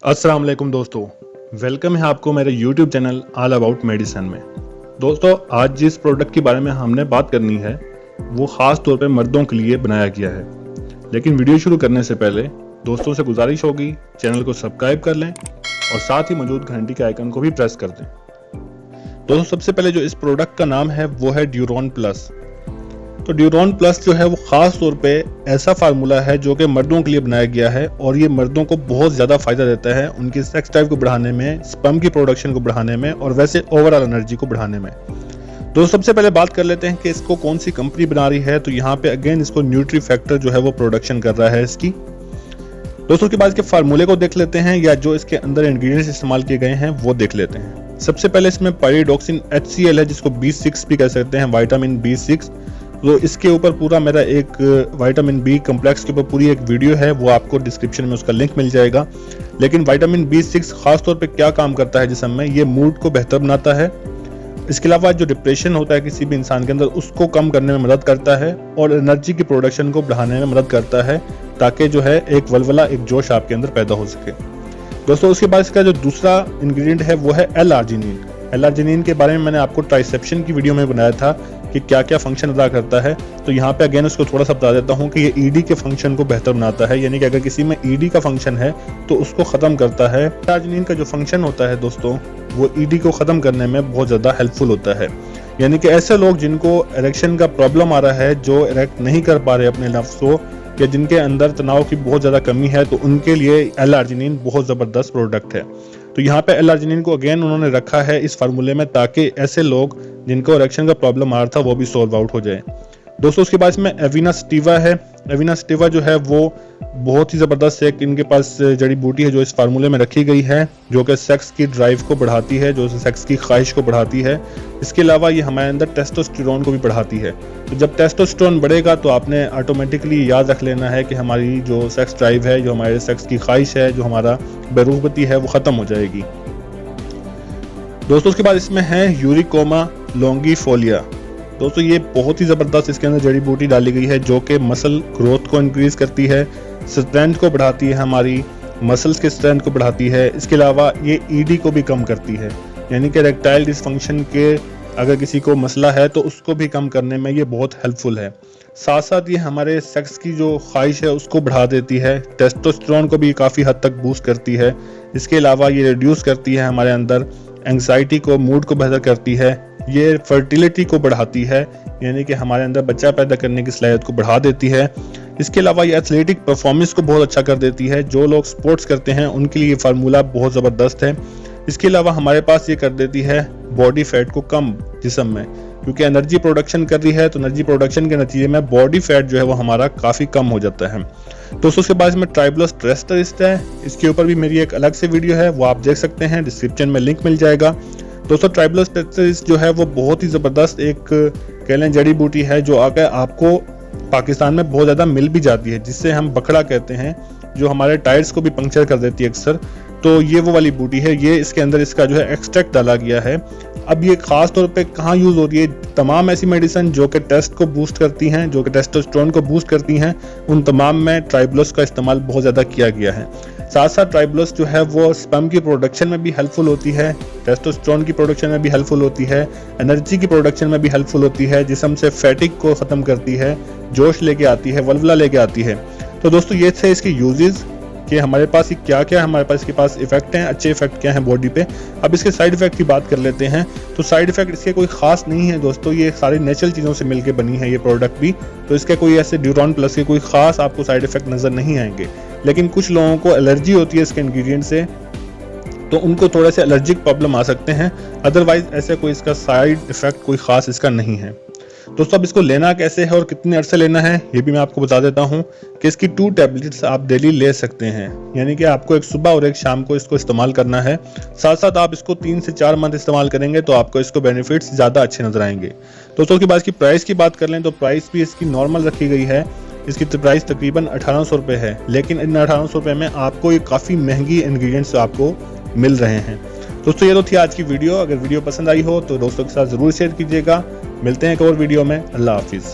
अस्सलाम वालेकुम दोस्तों, वेलकम है आपको मेरे YouTube channel all about medicine में। दोस्तों, आज जिस प्रोडक्ट के बारे में हमने बात करनी है वो ख़ास तौर पे मर्दों के लिए बनाया गया है। लेकिन वीडियो शुरू करने से पहले दोस्तों से गुजारिश होगी, चैनल को सब्सक्राइब कर लें और साथ ही मौजूद घंटी के आइकन को भी प्रेस कर दें। दोस्तों, सबसे पहले जो इस प्रोडक्ट का नाम है वो है ड्यूरोन प्लस। तो ड्यूरोन प्लस जो है वो ख़ास तौर पे ऐसा फार्मूला है जो कि मर्दों के लिए बनाया गया है और ये मर्दों को बहुत ज़्यादा फ़ायदा देता है उनकी सेक्स ड्राइव को बढ़ाने में, स्पर्म की प्रोडक्शन को बढ़ाने में और वैसे ओवरऑल एनर्जी को बढ़ाने में। तो सबसे पहले बात कर लेते हैं कि इसको कौन सी कंपनी बना रही है। तो यहाँ पे अगेन इसको न्यूट्री फैक्टर जो है वो प्रोडक्शन कर रहा है इसकी। दोस्तों, के बाद इसके फार्मूले को देख लेते हैं या जो इसके अंदर इंग्रेडिएंट्स इस्तेमाल किए गए हैं वो देख लेते हैं। सबसे पहले इसमें पायरिडॉक्सिन HCl है जिसको B6 भी कह सकते हैं, विटामिन B6। तो इसके ऊपर पूरा मेरा एक विटामिन बी कम्प्लेक्स के ऊपर पूरी एक वीडियो है, वो आपको डिस्क्रिप्शन में उसका लिंक मिल जाएगा। लेकिन विटामिन B6 खास तौर पे क्या काम करता है जिस्म में, ये मूड को बेहतर बनाता है। इसके अलावा जो डिप्रेशन होता है किसी भी इंसान के अंदर उसको कम करने में मदद करता है और एनर्जी की प्रोडक्शन को बढ़ाने में मदद करता है ताकि जो है एक वलवला, एक जोश आपके अंदर पैदा हो सके। दोस्तों, उसके बाद इसका जो दूसरा इंग्रेडिएंट है वो है L-आर्जिनिन। L-आर्जिनिन के बारे में मैंने आपको ट्राइसेप्शन की वीडियो में बनाया था कि क्या क्या फंक्शन अदा करता है। तो यहाँ पे अगेन उसको थोड़ा सा बता देता हूँ कि ये ED के फंक्शन को बेहतर बनाता है, यानी कि अगर किसी में ED का फंक्शन है तो उसको ख़त्म करता है। L-आर्जिनिन का जो फंक्शन होता है दोस्तों, वो ED को ख़त्म करने में बहुत ज़्यादा हेल्पफुल होता है। यानी कि ऐसे लोग जिनको इरेक्शन का प्रॉब्लम आ रहा है, जो इरेक्ट नहीं कर पा रहे अपने नफ्स को, या जिनके अंदर तनाव की बहुत ज़्यादा कमी है, तो उनके लिए L-आर्जिनिन बहुत ज़बरदस्त प्रोडक्ट है। तो यहाँ पे L-आर्जिनिन को अगेन उन्होंने रखा है इस फार्मूले में ताकि ऐसे लोग जिनको इरेक्शन का प्रॉब्लम आ रहा था वो भी सॉल्व आउट हो जाए। दोस्तों, उसके बाद इसमें एविना सटिवा है। एविना सटिवा जो है वो बहुत ही ज़बरदस्त एक इनके पास जड़ी बूटी है जो इस फार्मूले में रखी गई है, जो कि सेक्स की ड्राइव को बढ़ाती है, जो सेक्स की ख्वाहिश को बढ़ाती है। इसके अलावा ये हमारे अंदर टेस्टोस्टेरोन को भी बढ़ाती है। तो जब टेस्टोस्टेरोन बढ़ेगा तो आपने ऑटोमेटिकली याद रख लेना है कि हमारी जो सेक्स ड्राइव है, जो हमारे सेक्स की ख्वाहिश है, जो हमारा बेरुग़बती है, वो ख़त्म हो जाएगी। दोस्तों, उसके बाद इसमें है यूरिकोमा लॉन्गिफोलिया। दोस्तों, ये बहुत ही ज़बरदस्त इसके अंदर जड़ी बूटी डाली गई है जो कि मसल ग्रोथ को इंक्रीज करती है, स्ट्रेंथ को बढ़ाती है, हमारी मसल्स के स्ट्रेंथ को बढ़ाती है। इसके अलावा ये ED को भी कम करती है, यानी कि इरेक्टाइल डिसफंक्शन के अगर किसी को मसला है तो उसको भी कम करने में ये बहुत हेल्पफुल है। साथ साथ ये हमारे सेक्स की जो ख्वाहिश है उसको बढ़ा देती है, टेस्टोस्टेरोन को भी काफ़ी हद तक बूस्ट करती है। इसके अलावा ये रिड्यूस करती है हमारे अंदर एंग्जाइटी को, मूड को बेहतर करती है। ये फर्टिलिटी को बढ़ाती है, यानी कि हमारे अंदर बच्चा पैदा करने की सलाहियत को बढ़ा देती है। इसके अलावा ये एथलेटिक परफॉर्मेंस को बहुत अच्छा कर देती है। जो लोग स्पोर्ट्स करते हैं उनके लिए ये फार्मूला बहुत ज़बरदस्त है। इसके अलावा हमारे पास ये कर देती है बॉडी फैट को कम जिस्म में, क्योंकि एनर्जी प्रोडक्शन कर रही है, तो एनर्जी प्रोडक्शन के नतीजे में बॉडी फैट जो है वो हमारा काफ़ी कम हो जाता है। दोस्तों, उसके बाद इसमें ट्राइब्लोस ट्रेस्टरिस्ट है। इसके ऊपर भी मेरी एक अलग से वीडियो है, वो आप देख सकते हैं, डिस्क्रिप्शन में लिंक मिल जाएगा। दोस्तों, ट्राइब्लोस ट्रेस्टरिस्ट जो है वो बहुत ही ज़बरदस्त एक कह लें जड़ी बूटी है जो आगे आपको पाकिस्तान में बहुत ज़्यादा मिल भी जाती है, जिससे हम बखड़ा कहते हैं, जो हमारे टायर्स को भी पंक्चर कर देती है अक्सर। तो ये वो वाली बूटी है, ये इसके अंदर इसका जो है एक्सट्रैक्ट डाला गया है। अब ये खास तौर पे कहाँ यूज़ होती है, तमाम ऐसी मेडिसिन जो कि टेस्ट को बूस्ट करती हैं, जो कि टेस्टोस्टेरोन को बूस्ट करती हैं, उन तमाम में ट्राइब्लोस का इस्तेमाल बहुत ज़्यादा किया गया है। साथ साथ ट्राइब्लोस जो है वो स्पर्म की प्रोडक्शन में भी हेल्पफुल होती है, टेस्टोस्टेरोन की प्रोडक्शन में भी हेल्पफुल होती है, एनर्जी की प्रोडक्शन में भी हेल्पफुल होती है, जिस्म से फैटिक को ख़त्म करती है, जोश लेके आती है, वल्वला लेके आती है। तो दोस्तों, ये थे इसके यूजेस कि हमारे पास क्या क्या हमारे पास इसके पास इफेक्ट हैं, अच्छे इफेक्ट क्या हैं बॉडी पे। अब इसके साइड इफेक्ट की बात कर लेते हैं। तो साइड इफेक्ट इसके कोई खास नहीं है दोस्तों, ये सारी नेचुरल चीज़ों से मिलकर बनी है ये प्रोडक्ट भी। तो इसके कोई ऐसे ड्यूरोन प्लस के कोई खास आपको साइड इफेक्ट नज़र नहीं आएंगे। लेकिन कुछ लोगों को एलर्जी होती है इसके इंग्रेडिएंट से, तो उनको थोड़े से एलर्जिक प्रॉब्लम आ सकते हैं। अदरवाइज ऐसे कोई इसका साइड इफेक्ट कोई खास इसका नहीं है। दोस्तों, अब इसको लेना कैसे है और कितने अरसे लेना है ये भी मैं आपको बता देता हूँ कि इसकी 2 टैबलेट्स आप डेली ले सकते हैं, यानी कि आपको एक सुबह और एक शाम को इसको इस्तेमाल करना है। साथ साथ आप इसको 3 से 4 मंथ इस्तेमाल करेंगे तो आपको इसको बेनिफिट्स ज़्यादा अच्छे नजर आएंगे। दोस्तों, उसके बाद इसकी प्राइस की बात कर लें तो प्राइस भी इसकी नॉर्मल रखी गई है। इसकी प्राइस तकरीबन 1800 रुपये है, लेकिन इन 1800 रुपये में आपको ये काफ़ी महंगी इंग्रेडिएंट्स आपको मिल रहे हैं। दोस्तों, ये तो थी आज की वीडियो। अगर वीडियो पसंद आई हो तो दोस्तों के साथ ज़रूर शेयर कीजिएगा। मिलते हैं एक और वीडियो में। अल्लाह हाफिज़।